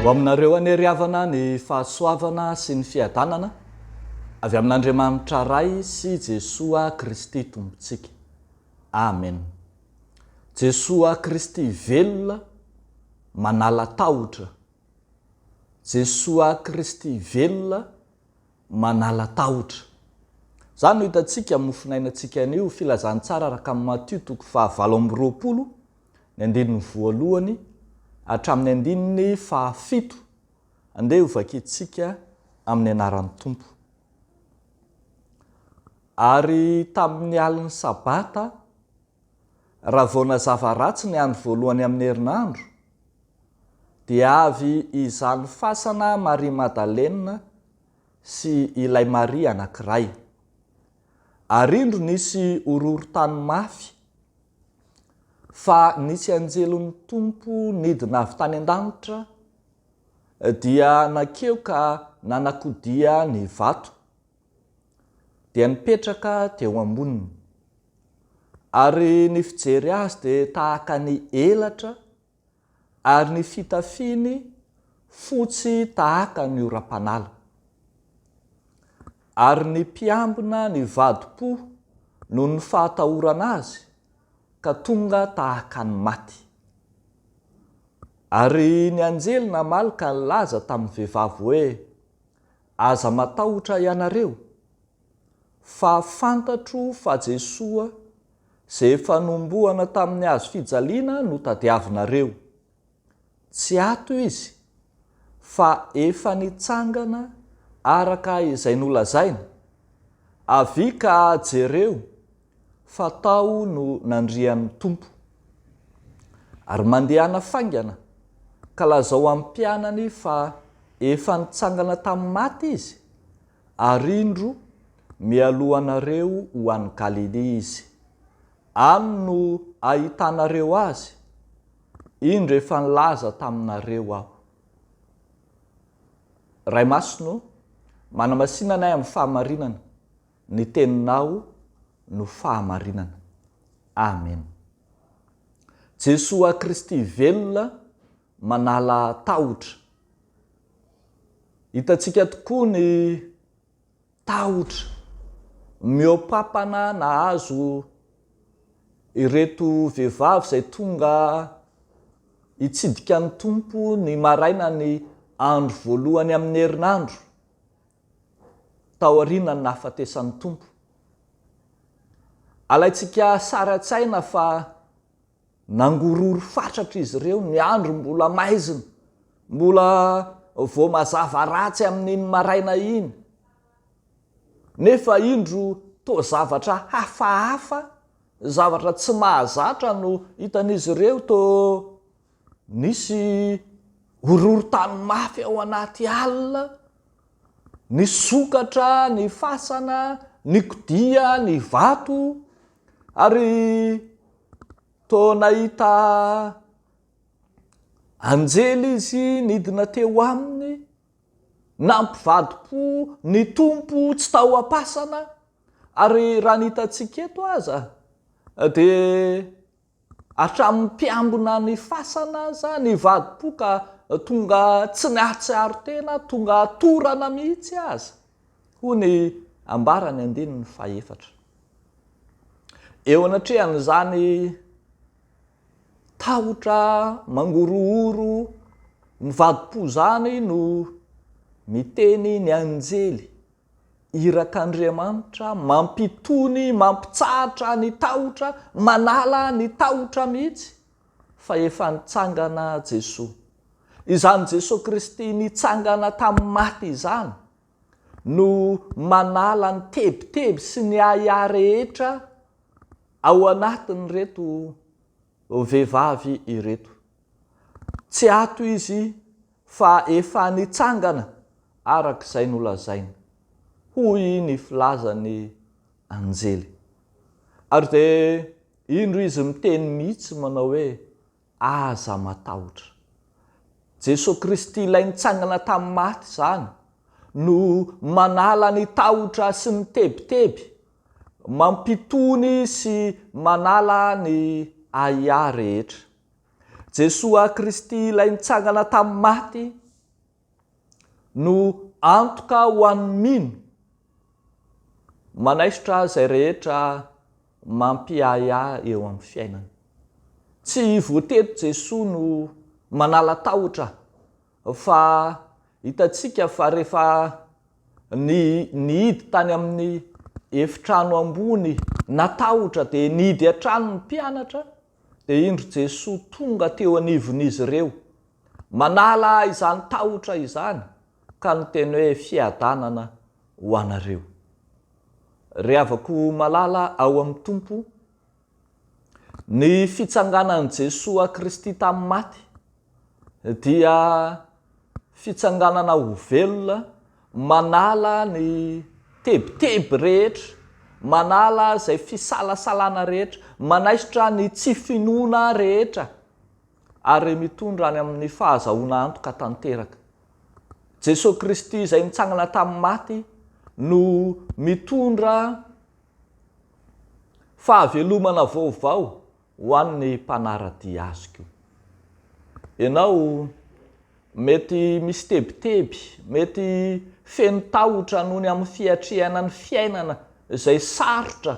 ho aminareo anyriavana ny fahasoavana sy ny fiadanana avy amin'Andriamanitra ray sy Jesoa Kristy tompontsika. Amen. Jesoa Kristy velona manala tahotra. Jesoa Kristy velona manala tahotra. Zany no hitantsika mofinainantsika anio filazantsara araka amin'ny Matthieu 7:20 ny andininy voalohany hatramin'ny andininy 7. Andeha ho vakintsika amin'ny anaran'ny Tompo. Ary tamin'ny aliny sabata, raha vao nazava ratsy ny andro voalohany amin'ny herinandro, dia avy izany fasana Maria Madalena sy ilay Maria anankiray. Ary indro nisy horohorontany mafy fa nisy anjelon'ny Tompo nidina avy tany an-danitra dia nakeo ka nanakodia ny vato dia nipetraka teo amboniny. Ary ny fijery azy dia tahaka ny elatra ary ny fitafiny fotsy tahaka ny oram-panala. Ary ny mpiambina ny vadi-po noho ny fahatahorana azy ka tonga tahaka ny maty. Ary ny anjely namaly ka nilaza tamin'ny vehivavy hoe, aza matahotra ianareo, fa fantatro fa Jesoa izay efa nombohana tamin'ny hazo fijaliana no tadiavinareo. Tsy ato izy, fa efa nitsangana araka izay nolazaina. Avy ka jereo fa tao no nandrian'ny Tompo. Ary mandeha nafaingana ka lazao amin'ny mpianany fa efa nitsangana tamin'ny maty izy, ary indro mialohanareo ho an'ny Galilea izy. Any no ahitanareo azy, indro efa nilaza taminareo aho. Ray Masino, manamasinanay amin'ny fahamarinana, ny teninao no fahamarinana. Amen. Jesoa Kristy velona manala tahotra. Hitantsika tokoa ny tahotra miopapana nahazo ireto vehivavy izay tonga hitsidika ny Tompo ny maraina ny andro voalohany amin'ny herinandro tao aoriana ny nahafatesan'ny Tompo. Alaitsika sara-tsaina fa nangororo fatratra izy ireo, ny andro mbola maizina, mbola vao mazava ratsy amin'iny maraina iny. Nefa indro toa zavatra hafahafa, zavatra tsy mahazatra no hitan'izy ireo, toa nisy horohorontany mafy ao anaty alina, ny sokatra, ny fasana, ny kodia, ny vato, ary toa nahita anjely izy nidina teo aminy, nampivadi-po ny Tompo tsy tao am-pasana. Ary raha nhitantsika eto aza dia hatramin'ny mpiambina ny fasana aza ny vadi-po ka tonga tsy nihatsiaro tena, tonga torana mihitsy aza. Hoy ambarany andininy 4. Eo anatrehan'izany tahotra mangorohoro ny vadi-po zany no miteny ny anjely irak'Andriamanitra, mampitony, mampitsahatra ny tahotra, manala ny tahotra mihitsy, fa efa nitsangana Jesoa. Izany Jesoa Kristy nitsangana tamin'ny maty izany no manala ny tebiteby sy ny ahiahy rehetra ao anatiny reto vehivavy ireto. Tsy ato izy fa efa nitsangana arak'izay nolazaina, hoy ny filazany anjely. Ary dia indro izy miteny mihitsy manao hoe, aza matahotra. Jesoa Kristy ilay nitsangana tamin'ny maty zany no manala ny tahotra sy ny tebiteby, mampitony sy manala ny ahiahy rehetra. Jesoa Kristy ilay nitsangana tamin'ny maty no antoka ho an'ny mino manaisitra zay rehetra mampiaya eo amin'ny fiainana. Tsy voatery Jesosy no manala tahotra, fa hitantsika fa rehefa nihidy tany amin'ny efitrano ambony natahotra dia nihidy an-trano ny mpianatra, dia indro Jesosy tonga teo anivon'izy ireo manala izany tahotra izany ka ny teny hoe fiadanana ho anareo. Ry havako malala ao amin'ny Tompo, ny fitsanganan'i Jesosy a Kristy tamin'ny maty dia fitsanganana ho velona, manala ny tebiteby rehetra, manala zay fisalasalana rehetra, manaisitra ny tsy finoana rehetra ary mitondra any amin'ny fahazahoana antoka tanteraka. Jesosy Kristy izay nitsangana tamin'ny maty no mitondra fahavelomana vaovao ho an'ny mpanaradia azy koa. Ianao mety misy tebiteby, mety feno tahotra nohony amin'ny fiatrehana ny fiainana izay sarotra.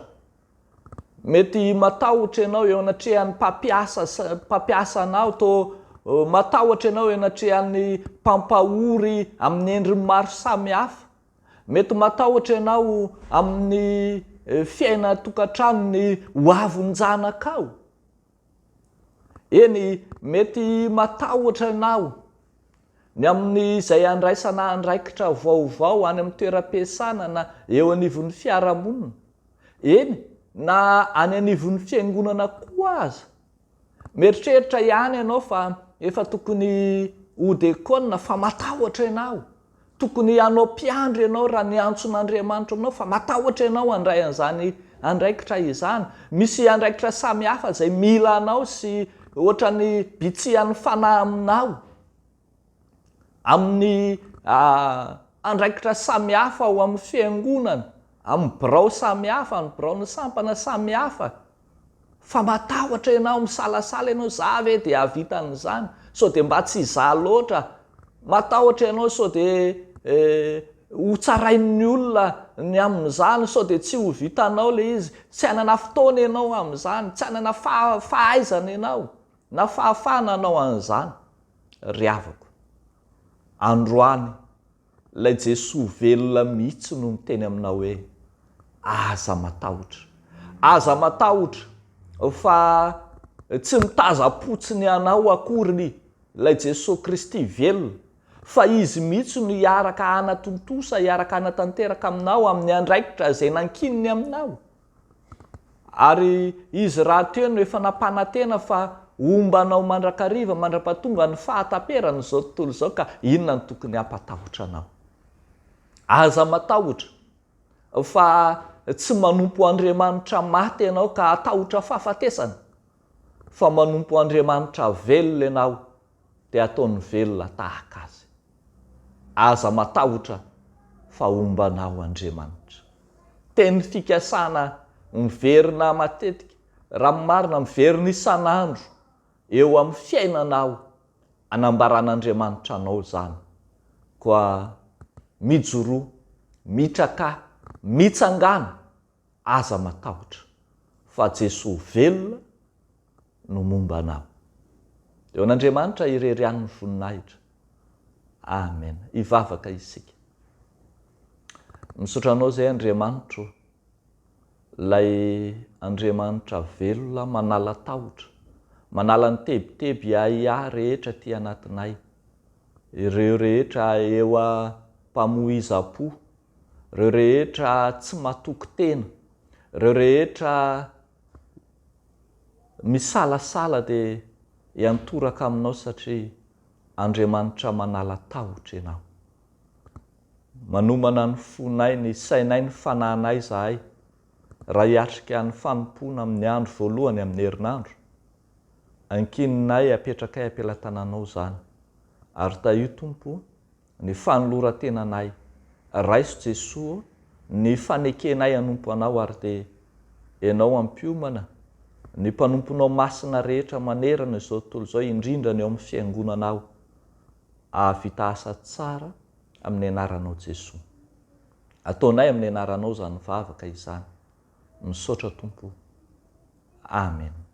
Mety matahotra ianao eo anatrehan'ny mpampiasa anao, to matahotra ianao eo anatrehan'ny mpampahory amin'ny endriny maro samihafa. Mety matahotra ianao amin'ny fiaina tokantrano ny hoavin-janakao. Eny, mety matahotra ianao ny amin'ny izay andraisana andraikitra vaovao any amin'ny toeram-piasana na eo anivon'ny fiarahamonina. Eny, na any anivon'ny fiangonana koa aza. Mieritreritra ihany ianao fa efa tokony ho dekona fa matahotra ianao. Tokony hanao mpiandry ianao raha ny antson'Andriamanitra aminao, fa matahotra ianao handray an'izany andraikitra izany. Misy andraikitra samihafa izay mila anao sy ohatran'ny bitsihan'ny fanahy aminao. Amin'ny andraikitra samihafa ao amin'ny fiangonana, amin'ny birao samihafa, amin'ny biraon'ny sampana samihafa. Fa matahotra ianao, misalasala ianao, za ve dia havita an'izany? Sao dia mba tsy izaha loatra. Matahotra ianao sao dia ho tsarain'ny olona ny amin'izany, sao dia tsy ho vitanao le izy. Tsy hanana fotoana ianao amin'izany, tsy hanana fahaizana ianao, na fahafahana anao an'izany. Ry havako, androany ilay Jesosy velona mihitsy no miteny aminao hoe aza matahotra. Aza matahotra, fa tsy mitaza-potsiny anao akory ilay Jesosy Kristy velona, fa izy mihitsy no hiaraka anatontosa, hiaraka anatanteraka aminao amin'ny andraikitra izay nankininy aminao. Ary izy raha teo no efa nampanantena fa ombanao mandrakariva, mandra-pahatonga ny fahataperana izao tontolo izao, ka inona no tokony hampatahotra anao? Aza matahotra, fa tsy manompo Andriamanitra maty ianao ka hatahotra fahafatesana, fa manompo Andriamanitra velona ianao dia ataony velona tahaka azy. Aza matahotra fa ombanao Andriamanitra. Teny fikasana miverina matetika, raha marina miverina isan'andro eo amin'ny fiainanao, anambaran'Andriamanitra anao zany. Koa mijoro, mitraka, mitsangana, aza matahotra, fa Jesosy velona no momba anao. Eo an'Andriamanitra irery ihany ny voninahitra. Amen. Ivavaka isika. Misaotra anao zay Andriamanitra, lay Andriamanitra velona manala tahotra, manala ny tebiteby ahiahy rehetra ty anatinay, ireo rehetra eo mpamoiza-po, ireo rehetra tsy matoky tena, ireo rehetra misalasala dia hiantoraka aminao satria Andriamanitra manala tahotra ianao. Manomana ny fonay, ny sainay, ny fanahinay zahay, raha hiatrika ny fanompona amin'ny andro voalohany amin'ny herinandro. Ankininay apetrakay ampelantananao zany. Ary taio Tompo, ny fanoloran-tenanay, raiso Jesosy, ny fanekenay hanompo anao ary dia ianao ampiomana, ny mpanomponao masina rehetra manerana izao tontolo izao, indrindra ny eo amin'ny fiangonanao, ahavita asa tsara amin'ny anaranao Jesosy. Ataonay amin'ny anaranao zany vavaka izany. Misaotra Tompo. Amen.